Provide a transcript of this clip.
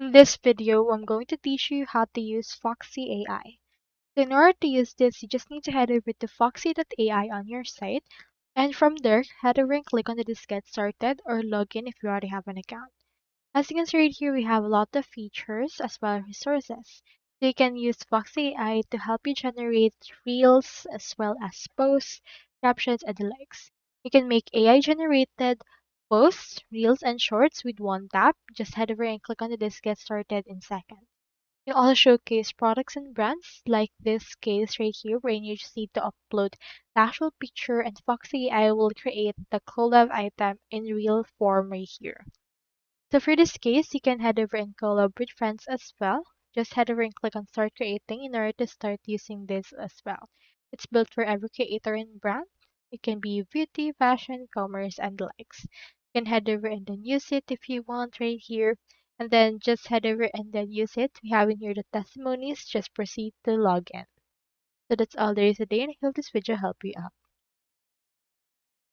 In this video, I'm going to teach you how to use Foxy AI. So in order to use this, you just need to head over to foxy.ai on your site, and from there, head over and click on the Just Get Started or Login if you already have an account. As you can see right here, we have a lot of features as well as resources. So you can use Foxy AI to help you generate reels as well as posts, captions, and the likes. You can make AI generated posts, reels, and shorts with one tap. Just head over and click on the This Get Started in seconds. You also showcase products and brands like this case right here, wherein you just need to upload the actual picture and Foxy AI will create the collab item in real form right here. So for this case, you can head over and collab with friends as well. Just head over and click on Start Creating in order to start using this as well. It's built for every creator and brand. It can be beauty, fashion, commerce, and the likes. You can head over and then use it if you want right here. And then just head over and then use it. We have in here the testimonies. Just proceed to log in. So that's all there is today, and I hope this video helped you out.